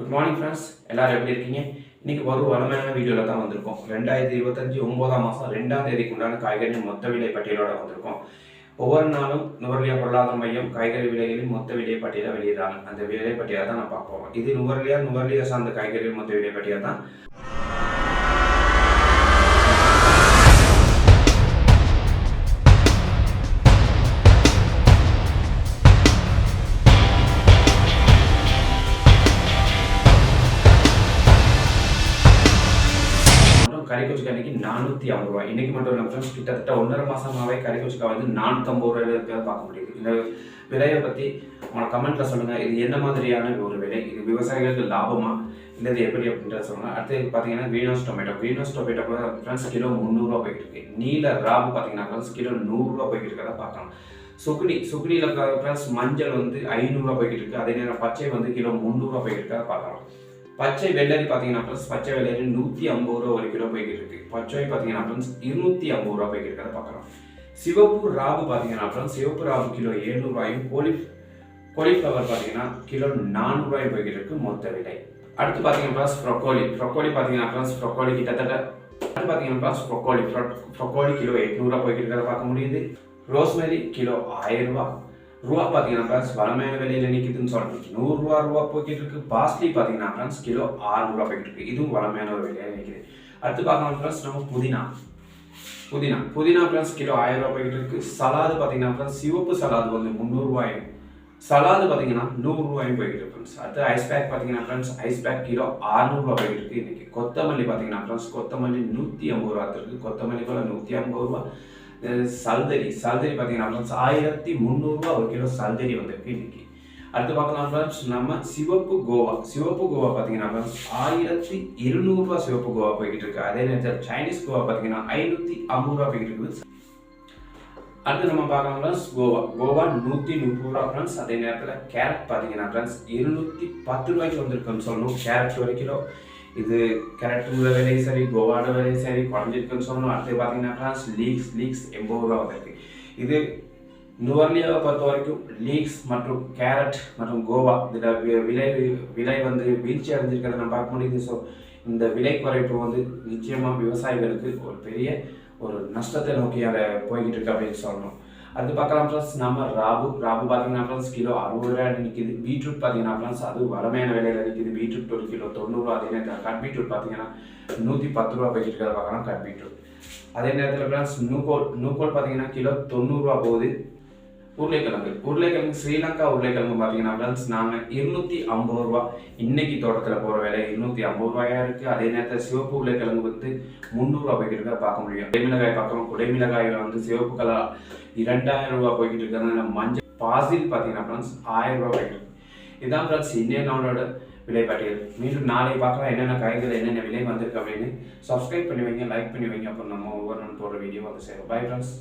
Good morning friends, எல்லாரும் எப்படி இருக்கீங்க? இன்னைக்கு ஒரு வளமையான வீடியோவில் தான் வந்திருக்கோம். 2025 9ஆம் மாதம் 2ஆம் தேதிக்கு உண்டான காய்கறி மொத்த விலை பட்டியலோட வந்திருக்கோம். ஒவ்வொரு நாளும் நுவரெலியா பொருளாதார மையம் காய்கறி விலைகளின் மொத்த விலை பட்டியலை வெளியிடுறாங்க. அந்த விலை பட்டியலை தான் நான் பார்க்க போகிறோம். இது நுவரெலியா சார்ந்த காய்கறி மொத்த விலை பட்டியல் தான். கறிக்கொச்சிக்காய் இன்னைக்கு 450 ரூபாய். இன்னைக்கு மட்டும் இல்லை ஃப்ரெண்ட்ஸ், கிட்டத்தட்ட 1.5 மாசமாவே கறிக்கொச்சிக்காய் வந்து 450 ரூபாயில இருக்கிறத பார்க்க முடியுது. இந்த விலையை பற்றி உங்களை கமெண்ட்ல சொல்லுங்க. இது என்ன மாதிரியான ஒரு விலை? இது விவசாயிகளுக்கு லாபமா இல்லை இது எப்படி அப்படின்றத சொல்லுங்க. அடுத்து பார்த்தீங்கன்னா கிரீன் ஹவுஸ் டொமேட்டோ கூட ஃப்ரெண்ட்ஸ் கிலோ 300 ரூபா போயிட்டு இருக்கு. நீல ராபு பார்த்தீங்கன்னா ஃப்ரெண்ட்ஸ் கிலோ 100 ரூபா போய்கிட்டு இருக்கிறத பார்க்கலாம். சுக்குனியில் ஃப்ரெண்ட்ஸ் மஞ்சள் வந்து 500 ரூபா போய்கிட்டு இருக்கு. அதே நேரம் பச்சை வந்து கிலோ 300 ரூபா போய்கிட்டு இருக்கிறத பார்க்கலாம். பச்சை வெள்ளரி பார்த்தீங்கன்னா ஃப்ரெண்ட்ஸ் பச்சை வெள்ளரி 150 ரூபா ஒரு கிலோ போய்கிட்டு இருக்கு. பச்சை பார்த்தீங்கன்னா ஃப்ரெண்ட்ஸ் 250 ரூபா போய்கிட்டு இருக்கிறத பார்க்கலாம். சிவப்பு ராபு பார்த்தீங்கன்னா ஃப்ரெண்ட்ஸ் சிவப்பு ராபு கிலோ 700 ரூபாயும் கோலிஃப்ளவர் பார்த்தீங்கன்னா கிலோ 400 ரூபாயும் போய்கிட்டு இருக்கு மொத்த விலை. அடுத்து பார்த்தீங்கன்னா ஃப்ரெண்ட்ஸ் ப்ரொக்கோலி பார்த்தீங்கன்னா ஃப்ரெண்ட்ஸ் ப்ரொக்கோலி கிட்டத்தட்ட அடுத்து பார்த்தீங்கன்னா ஃப்ரெண்ட்ஸ் ப்ரொக்கோலி கிலோ 800 ரூபா போய்கிட்டு இருக்கிறத பார்க்க முடியுது. ரோஸ்மெரி கிலோ 1000 ரூபா. ரூபா பார்த்தீங்கன்னா ஃப்ரெண்ட்ஸ் வளமையான விலையில் நிற்கிதுன்னு சொல்லிட்டு 100 ரூபா போய்கிட்டு இருக்கு. பாஸ்லி பார்த்தீங்கன்னா ஃப்ரெண்ட்ஸ் கிலோ 600 ரூபா போய்கிட்டு இருக்கு. இதுவும் வளமையான ஒரு விலையில் நிற்கிது. அடுத்து பார்க்கலாம் ஃப்ரெண்ட்ஸ் நம்ம புதினா ஃப்ரெண்ட்ஸ் கிலோ 1000 ரூபா போய்கிட்டு இருக்கு. சலாது பார்த்தீங்கன்னா ஃப்ரெண்ட்ஸ் சிவப்பு சலாது வந்து 300 ரூபாயும் சலாது பார்த்தீங்கன்னா 100 ரூபாயும் போய்கிட்டு இருக்கு ஃப்ரெண்ட்ஸ். அடுத்து ஐஸ் பேக் பார்த்தீங்கன்னா ஃப்ரெண்ட்ஸ் ஐஸ் பேக் கிலோ 600 ரூபா போய்கிட்டு இருக்கு. இன்னைக்கு கொத்தமல்லி பார்த்தீங்கன்னா ஃப்ரெண்ட்ஸ் கொத்தமல்லி 150 ரூபா இருக்கு. கொத்தமல்லி கூட 150 ரூபா. சல்தரி பார்த்தீங்கன்னா ஃப்ரெண்ட்ஸ் 1300 ரூபா ஒரு கிலோ சல்தரி வந்திருக்கு இன்னைக்கு. அடுத்து பார்க்கலாம் ஃப்ரெண்ட்ஸ் நம்ம சிவப்பு கோவா பார்த்தீங்கன்னா ஃப்ரெண்ட்ஸ் 1200 ரூபா சிவப்பு கோவா போய்கிட்டு இருக்கு. அதே நேரத்தில் சைனீஸ் கோவா பார்த்தீங்கன்னா 550 ரூபா போய்கிட்டு இருக்குது. அடுத்து நம்ம பார்க்கலாம் ஃப்ரெண்ட்ஸ் கோவா 130 ரூபா ஃப்ரெண்ட்ஸ். அதே நேரத்தில் கேரட் பார்த்தீங்கன்னா ஃப்ரெண்ட்ஸ் 210 ரூபாய்க்கு வந்திருக்குன்னு சொல்லணும். கேரட் ஒரு கிலோ. இது கேரட்டோட விலை சரி, கோவாட விலை சரி குறைஞ்சிருக்குன்னு சொல்லணும். அடுத்து பார்த்தீங்கன்னா ஃப்ரெண்ட்ஸ் லீக்ஸ் 80 ரூபா வந்திருக்கு. இது நுவரெலியாவை பொறுத்த வரைக்கும் லீக்ஸ் மற்றும் கேரட் மற்றும் கோவா இதில் விலை வந்து வீழ்ச்சி அடைஞ்சிருக்கிறத நம்ம பார்க்க முடியுது. ஸோ இந்த விலை குறைப்பு வந்து நிச்சயமாக விவசாயிகளுக்கு ஒரு பெரிய ஒரு நஷ்டத்தை நோக்கி அதை போய்கிட்டு இருக்கு அப்படின்னு சொல்லணும். அடுத்து பார்க்கலாம் ஃப்ரெண்ட்ஸ் நம்ம ராபு பார்த்தீங்கன்னா ஃப்ரெண்ட்ஸ் கிலோ 60 ரூபாய் நிற்கிது. பீட்ரூட் பார்த்தீங்கன்னா ஃப்ரெண்ட்ஸ் அது வளமையான விலையில் நிற்கிது. பீட்ரூட் ஒரு கிலோ 90 ரூபா. அதே நேரத்தில் கட் பீட்ரூட் பார்த்தீங்கன்னா 110 ரூபா போய்கிட்டு இருக்கிறத பார்க்கலாம் கட் பீட்ரூட். அதே நேரத்தில் ஃப்ரெண்ட்ஸ் நூக்கோல் பார்த்தீங்கன்னா கிலோ 90 ரூபா போகுது. உருளைக்கிழங்கு ஸ்ரீலங்கா உருளைக்கிழங்கு பார்த்தீங்கன்னா ஃப்ரெண்ட்ஸ் நாங்கள் 250 ரூபா இன்னைக்கு தோட்டத்தில் போகிற விலை 250 ரூபாயா இருக்குது. அதே நேரத்தில் சிவப்பு உருளைக்கிழங்கு வந்து 300 ரூபா போய்கிட்டு இருக்க பார்க்க முடியும். குடைமிளகாய் பார்க்குறோம். குடைமிளகாயில் வந்து சிவப்பு கலர் 2000 ரூபா போய்கிட்டு இருக்கிறது. மஞ்சள் பாசில் பார்த்தீங்கன்னா ஃப்ரெண்ட்ஸ் 1000 ரூபா போய்கிட்டு இருக்கு. இதுதான் ஃப்ரெண்ட்ஸ் இந்தியன் நாளோட விலை பட்டியல். மீண்டும் நாளை பார்க்கலாம் என்னென்ன காய்கறி என்னென்ன விலை வந்திருக்கு அப்படின்னு. சப்ஸ்கிரைப் பண்ணி வைங்க, லைக் பண்ணி வைங்க. அப்புறம் நம்ம ஒவ்வொரு நாள் போடுற வீடியோ வந்து சேரும். Bye friends.